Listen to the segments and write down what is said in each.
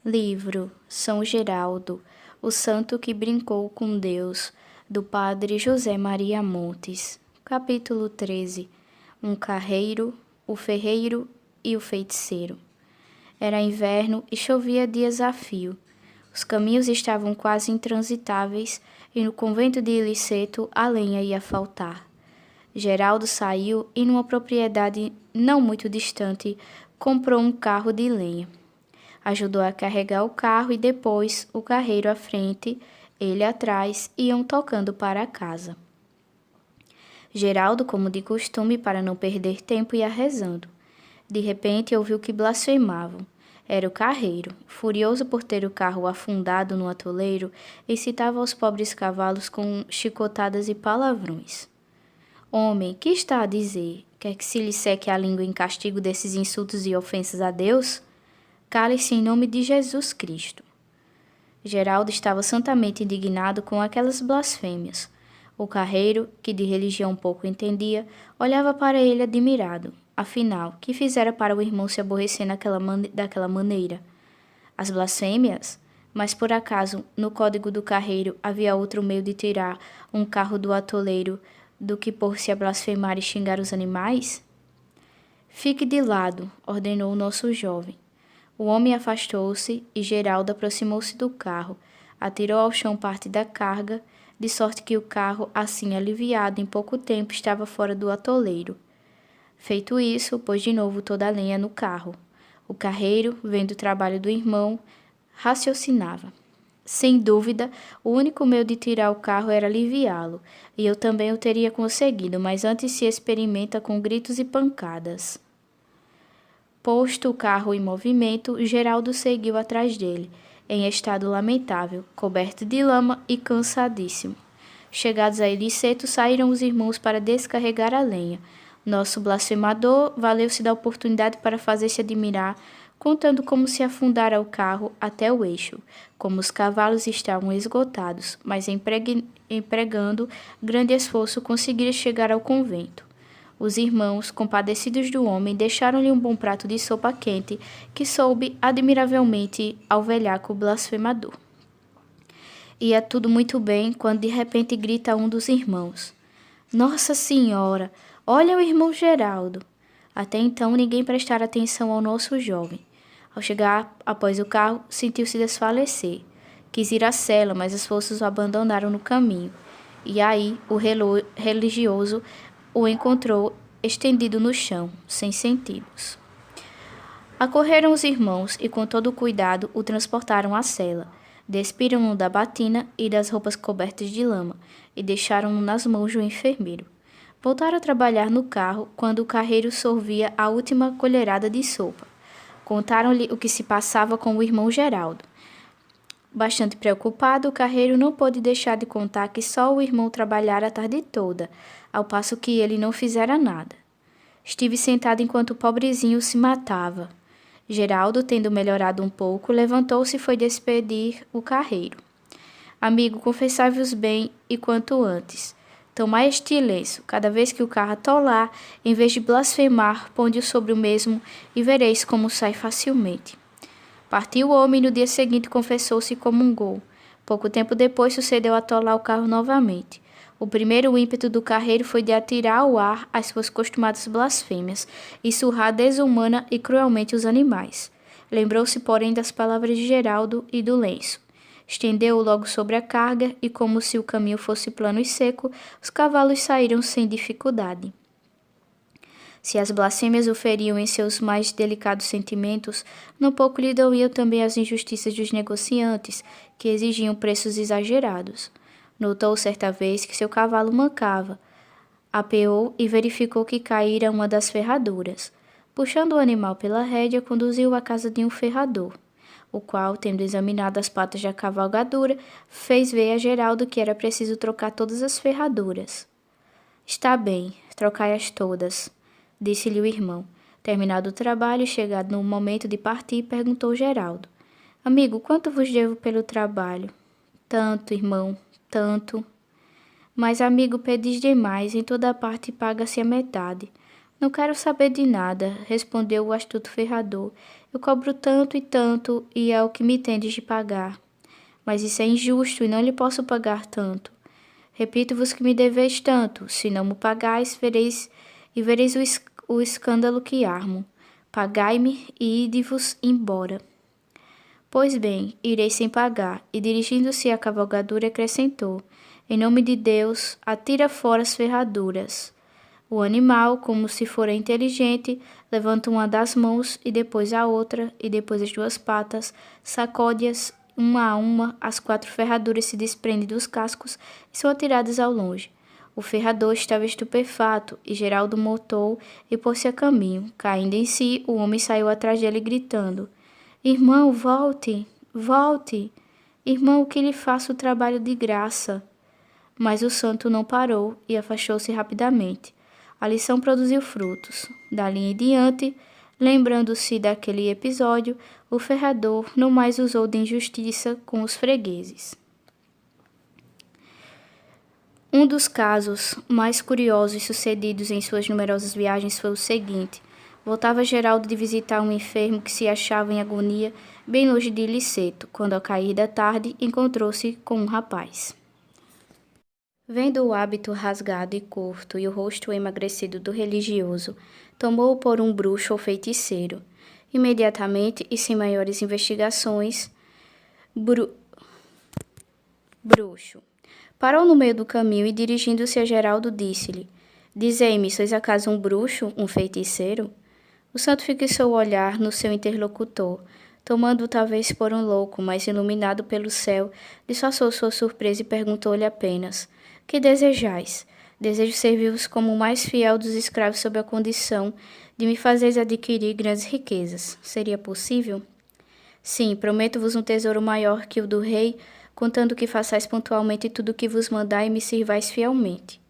Livro São Geraldo, o santo que brincou com Deus, do padre José Maria Montes. Capítulo 13. Um carreiro, o ferreiro e o feiticeiro. Era inverno e chovia dias a fio. Os caminhos estavam quase intransitáveis e no convento de Iliceto a lenha ia faltar. Geraldo saiu e, numa propriedade não muito distante, comprou um carro de lenha. Ajudou a carregar o carro e depois, o carreiro à frente, ele atrás, iam tocando para casa. Geraldo, como de costume, para não perder tempo, ia rezando. De repente, ouviu que blasfemavam. Era o carreiro, furioso por ter o carro afundado no atoleiro, excitava os pobres cavalos com chicotadas e palavrões. Homem, que está a dizer? Quer que se lhe seque a língua em castigo desses insultos e ofensas a Deus? Cale-se em nome de Jesus Cristo. Geraldo estava santamente indignado com aquelas blasfêmias. O carreiro, que de religião pouco entendia, olhava para ele admirado. Afinal, que fizera para o irmão se aborrecer daquela maneira? As blasfêmias? Mas por acaso, no código do carreiro, havia outro meio de tirar um carro do atoleiro do que pôr-se a blasfemar e xingar os animais? Fique de lado, ordenou o nosso jovem. O homem afastou-se e Geraldo aproximou-se do carro, atirou ao chão parte da carga, de sorte que o carro, assim aliviado em pouco tempo, estava fora do atoleiro. Feito isso, pôs de novo toda a lenha no carro. O carreiro, vendo o trabalho do irmão, raciocinava. Sem dúvida, o único meio de tirar o carro era aliviá-lo, e eu também o teria conseguido, mas antes se experimenta com gritos e pancadas. Posto o carro em movimento, Geraldo seguiu atrás dele, em estado lamentável, coberto de lama e cansadíssimo. Chegados a Iliceto, saíram os irmãos para descarregar a lenha. Nosso blasfemador valeu-se da oportunidade para fazer-se admirar, contando como se afundara o carro até o eixo, como os cavalos estavam esgotados, mas empregando grande esforço conseguira chegar ao convento. Os irmãos, compadecidos do homem, deixaram-lhe um bom prato de sopa quente, que soube admiravelmente ao velhaco blasfemador. Ia tudo muito bem, quando de repente grita um dos irmãos: Nossa Senhora, olha o irmão Geraldo! Até então ninguém prestara atenção ao nosso jovem. Ao chegar após o carro, sentiu-se desfalecer. Quis ir à cela, mas as forças o abandonaram no caminho. E aí o religioso o encontrou estendido no chão, sem sentidos. Acorreram os irmãos e, com todo o cuidado, o transportaram à cela. Despiram-no da batina e das roupas cobertas de lama e deixaram-no nas mãos do enfermeiro. Voltaram a trabalhar no carro quando o carreiro sorvia a última colherada de sopa. Contaram-lhe o que se passava com o irmão Geraldo. Bastante preocupado, o carreiro não pôde deixar de contar que só o irmão trabalhara a tarde toda, ao passo que ele não fizera nada. Estive sentado enquanto o pobrezinho se matava. Geraldo, tendo melhorado um pouco, levantou-se e foi despedir o carreiro. Amigo, confessai-vos bem e quanto antes. Tomai este lenço, cada vez que o carro atolar, em vez de blasfemar, ponde-o sobre o mesmo e vereis como sai facilmente. Partiu o homem e no dia seguinte confessou-se e comungou. Pouco tempo depois sucedeu atolar o carro novamente. O primeiro ímpeto do carreiro foi de atirar ao ar as suas costumadas blasfêmias e surrar desumana e cruelmente os animais. Lembrou-se, porém, das palavras de Geraldo e do lenço. Estendeu-o logo sobre a carga e, como se o caminho fosse plano e seco, os cavalos saíram sem dificuldade. Se as blasfêmias o feriam em seus mais delicados sentimentos, não pouco lhe doíam também as injustiças dos negociantes, que exigiam preços exagerados. Notou certa vez que seu cavalo mancava. Apeou e verificou que caíra uma das ferraduras. Puxando o animal pela rédea, conduziu-o à casa de um ferrador, o qual, tendo examinado as patas da cavalgadura, fez ver a Geraldo que era preciso trocar todas as ferraduras. Está bem, trocai-as todas, disse-lhe o irmão. Terminado o trabalho e chegado no momento de partir, perguntou Geraldo: Amigo, quanto vos devo pelo trabalho? Tanto, irmão, tanto. Mas, amigo, pedis demais, em toda parte paga-se a metade. Não quero saber de nada, respondeu o astuto ferrador. Eu cobro tanto e tanto, e é o que me tendes de pagar. Mas isso é injusto, e não lhe posso pagar tanto. Repito-vos que me deveis tanto. Se não me pagais, vereis o escândalo que armo. Pagai-me e ide-vos embora. Pois bem, irei sem pagar. E dirigindo-se à cavalgadura, acrescentou: Em nome de Deus, atira fora as ferraduras. O animal, como se fora inteligente, levanta uma das mãos e depois a outra, e depois as duas patas, sacode-as uma a uma, as 4 ferraduras se desprendem dos cascos e são atiradas ao longe. O ferrador estava estupefato, e Geraldo montou e pôs-se a caminho. Caindo em si, o homem saiu atrás dele gritando: Irmão, volte, volte! Irmão, que lhe faço o trabalho de graça. Mas o santo não parou e afastou-se rapidamente. A lição produziu frutos. Dali em diante, lembrando-se daquele episódio, o ferrador não mais usou de injustiça com os fregueses. Um dos casos mais curiosos sucedidos em suas numerosas viagens foi o seguinte. Voltava Geraldo de visitar um enfermo que se achava em agonia bem longe de Liceto, quando ao cair da tarde encontrou-se com um rapaz. Vendo o hábito rasgado e curto e o rosto emagrecido do religioso, tomou-o por um bruxo ou feiticeiro. Imediatamente e sem maiores investigações, bruxo parou no meio do caminho e, dirigindo-se a Geraldo, disse-lhe: Dizei-me, sois acaso um bruxo, um feiticeiro? O santo fixou o olhar no seu interlocutor, tomando-o talvez por um louco, mas iluminado pelo céu, disfarçou sua surpresa e perguntou-lhe apenas: Que desejais? Desejo servir-vos como o mais fiel dos escravos sob a condição de me fazeres adquirir grandes riquezas. Seria possível? Sim, prometo-vos um tesouro maior que o do rei, contando que façais pontualmente tudo o que vos mandar e me sirvais fielmente.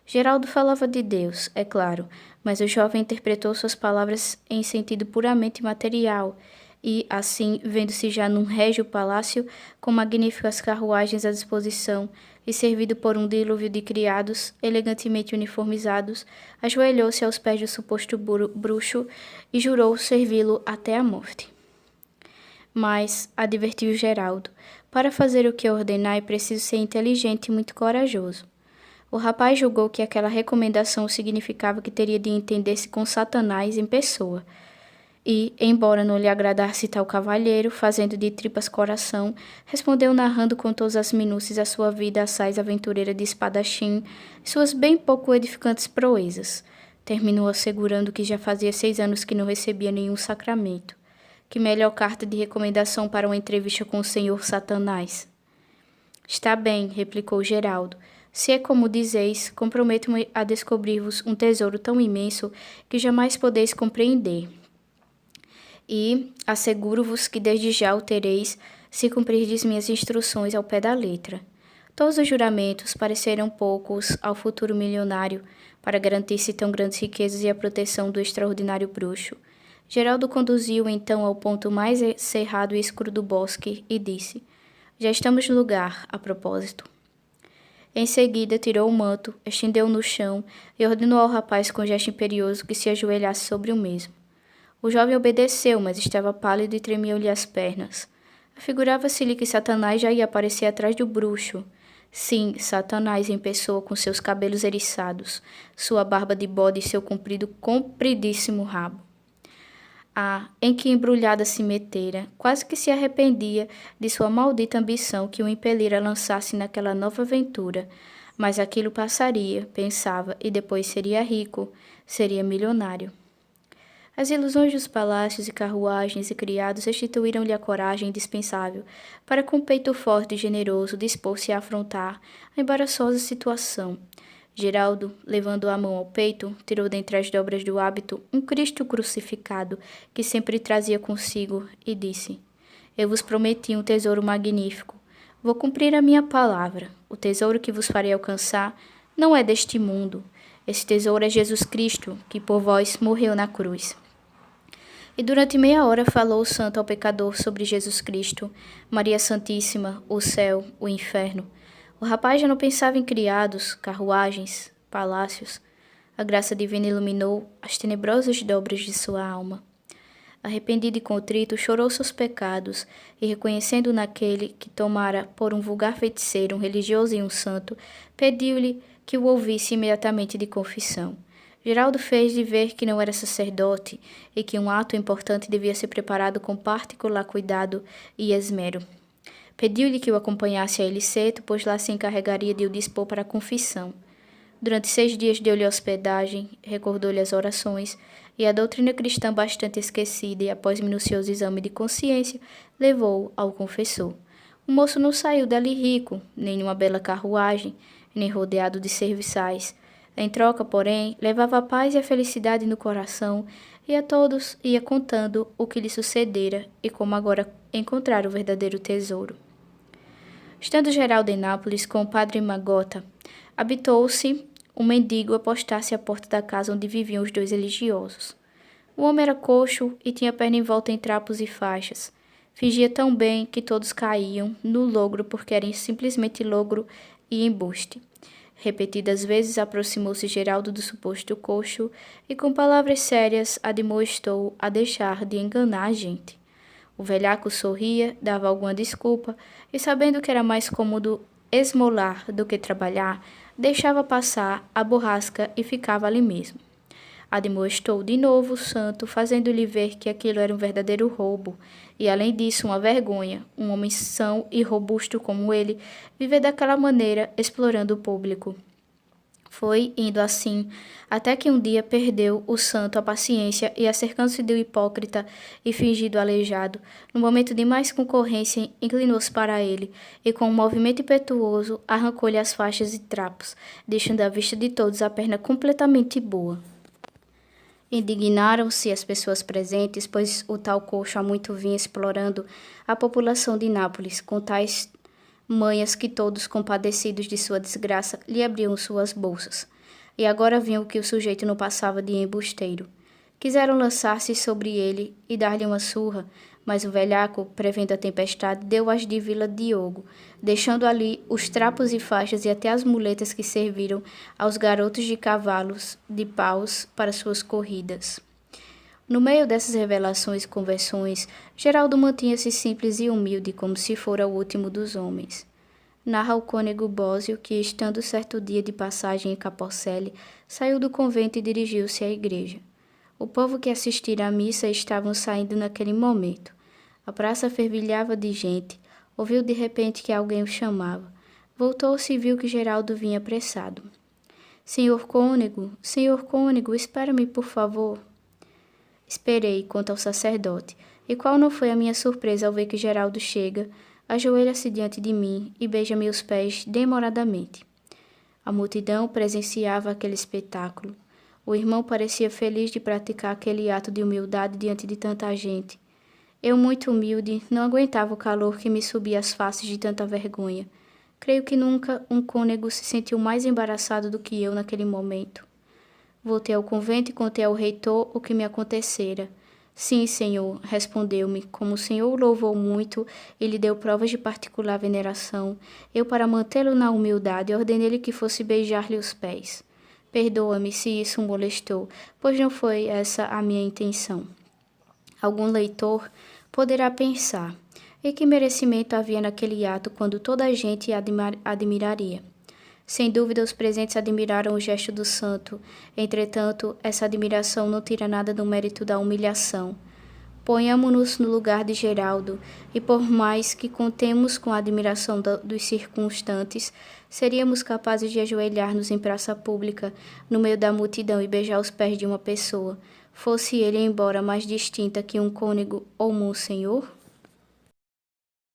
Geraldo falava de Deus, é claro, mas o jovem interpretou suas palavras em sentido puramente material e, assim, vendo-se já num régio palácio, com magníficas carruagens à disposição e servido por um dilúvio de criados, elegantemente uniformizados, ajoelhou-se aos pés do suposto bruxo e jurou servi-lo até a morte. Mas, advertiu Geraldo, para fazer o que ordenar é preciso ser inteligente e muito corajoso. O rapaz julgou que aquela recomendação significava que teria de entender-se com Satanás em pessoa. E, embora não lhe agradasse tal cavalheiro, fazendo de tripas coração, respondeu narrando com todas as minúcias a sua vida assaz aventureira de espadachim e suas bem pouco edificantes proezas. Terminou assegurando que já fazia 6 anos que não recebia nenhum sacramento. Que melhor carta de recomendação para uma entrevista com o senhor Satanás? Está bem, replicou Geraldo. Se é como dizeis, comprometo-me a descobrir-vos um tesouro tão imenso que jamais podeis compreender. E asseguro-vos que desde já o tereis, se cumprirdes minhas instruções ao pé da letra. Todos os juramentos pareceram poucos ao futuro milionário para garantir-se tão grandes riquezas e a proteção do extraordinário bruxo. Geraldo conduziu então ao ponto mais cerrado e escuro do bosque e disse: Já estamos no lugar, a propósito. Em seguida, tirou o manto, estendeu-o no chão e ordenou ao rapaz com gesto imperioso que se ajoelhasse sobre o mesmo. O jovem obedeceu, mas estava pálido e tremiam-lhe as pernas. Afigurava-se-lhe que Satanás já ia aparecer atrás do bruxo. Sim, Satanás em pessoa, com seus cabelos eriçados, sua barba de bode e seu compridíssimo rabo. Ah, em que embrulhada se metera! Quase que se arrependia de sua maldita ambição que o impelira a lançar-se naquela nova aventura. Mas aquilo passaria, pensava, e depois seria rico, seria milionário. As ilusões dos palácios e carruagens e criados restituíram-lhe a coragem indispensável para, com peito forte e generoso, dispor-se a afrontar a embaraçosa situação. Geraldo, levando a mão ao peito, tirou dentre as dobras do hábito um Cristo crucificado que sempre trazia consigo e disse: Eu vos prometi um tesouro magnífico. Vou cumprir a minha palavra. O tesouro que vos farei alcançar não é deste mundo. Esse tesouro é Jesus Cristo, que por vós morreu na cruz. E durante meia hora falou o santo ao pecador sobre Jesus Cristo, Maria Santíssima, o céu, o inferno. O rapaz já não pensava em criados, carruagens, palácios. A graça divina iluminou as tenebrosas dobras de sua alma. Arrependido e contrito, chorou seus pecados, e reconhecendo naquele que tomara por um vulgar feiticeiro, um religioso e um santo, pediu-lhe que o ouvisse imediatamente de confissão. Geraldo fez de ver que não era sacerdote e que um ato importante devia ser preparado com particular cuidado e esmero. Pediu-lhe que o acompanhasse a Eliceto, pois lá se encarregaria de o dispor para a confissão. Durante 6 dias deu-lhe hospedagem, recordou-lhe as orações e a doutrina cristã bastante esquecida, e após minucioso exame de consciência, levou-o ao confessor. O moço não saiu dali rico, nem numa bela carruagem, nem rodeado de serviçais. Em troca, porém, levava a paz e a felicidade no coração, e a todos ia contando o que lhe sucedera e como agora encontrar o verdadeiro tesouro. Estando Geraldo em Nápoles com o padre Magota, habitou-se um mendigo a postar-se à porta da casa onde viviam os 2 religiosos. O homem era coxo e tinha a perna envolta em trapos e faixas. Fingia tão bem que todos caíam no logro porque era simplesmente logro e embuste. Repetidas vezes aproximou-se Geraldo do suposto coxo e com palavras sérias admoestou a deixar de enganar a gente. O velhaco sorria, dava alguma desculpa e, sabendo que era mais cômodo esmolar do que trabalhar, deixava passar a borrasca e ficava ali mesmo. Admoestou de novo o santo, fazendo-lhe ver que aquilo era um verdadeiro roubo, e além disso uma vergonha, um homem são e robusto como ele, viver daquela maneira, explorando o público. Foi indo assim, até que um dia perdeu o santo a paciência e, acercando-se do hipócrita e fingido aleijado, no momento de mais concorrência, inclinou-se para ele e, com um movimento impetuoso, arrancou-lhe as faixas e trapos, deixando à vista de todos a perna completamente boa. Indignaram-se as pessoas presentes, pois o tal coxo há muito vinha explorando a população de Nápoles, com tais manhas que todos, compadecidos de sua desgraça, lhe abriam suas bolsas. E agora viam que o sujeito não passava de embusteiro. Quiseram lançar-se sobre ele e dar-lhe uma surra, mas o velhaco, prevendo a tempestade, deu-as de Vila Diogo, deixando ali os trapos e faixas e até as muletas que serviram aos garotos de cavalos de paus para suas corridas. No meio dessas revelações e conversões, Geraldo mantinha-se simples e humilde, como se fora o último dos homens. Narra o cônego Bósio que, estando certo dia de passagem em Capocele, saiu do convento e dirigiu-se à igreja. O povo que assistira à missa estavam saindo naquele momento. A praça fervilhava de gente. Ouviu de repente que alguém o chamava. Voltou-se e viu que Geraldo vinha apressado. Senhor cônego, espera-me, por favor. Esperei, conta ao sacerdote, e qual não foi a minha surpresa ao ver que Geraldo chega, ajoelha-se diante de mim e beija meus pés demoradamente. A multidão presenciava aquele espetáculo. O irmão parecia feliz de praticar aquele ato de humildade diante de tanta gente. Eu, muito humilde, não aguentava o calor que me subia às faces de tanta vergonha. Creio que nunca um cônego se sentiu mais embaraçado do que eu naquele momento. Voltei ao convento e contei ao reitor o que me acontecera. Sim, senhor, respondeu-me, como o senhor o louvou muito e lhe deu provas de particular veneração, eu, para mantê-lo na humildade, ordenei-lhe que fosse beijar-lhe os pés. Perdoa-me se isso o molestou, pois não foi essa a minha intenção. Algum leitor poderá pensar, e que merecimento havia naquele ato quando toda a gente admiraria? Sem dúvida, os presentes admiraram o gesto do santo. Entretanto, essa admiração não tira nada do mérito da humilhação. Ponhamo-nos no lugar de Geraldo, e por mais que contemos com a admiração dos circunstantes, seríamos capazes de ajoelhar-nos em praça pública, no meio da multidão, e beijar os pés de uma pessoa, fosse ele embora mais distinta que um cônego ou monsenhor?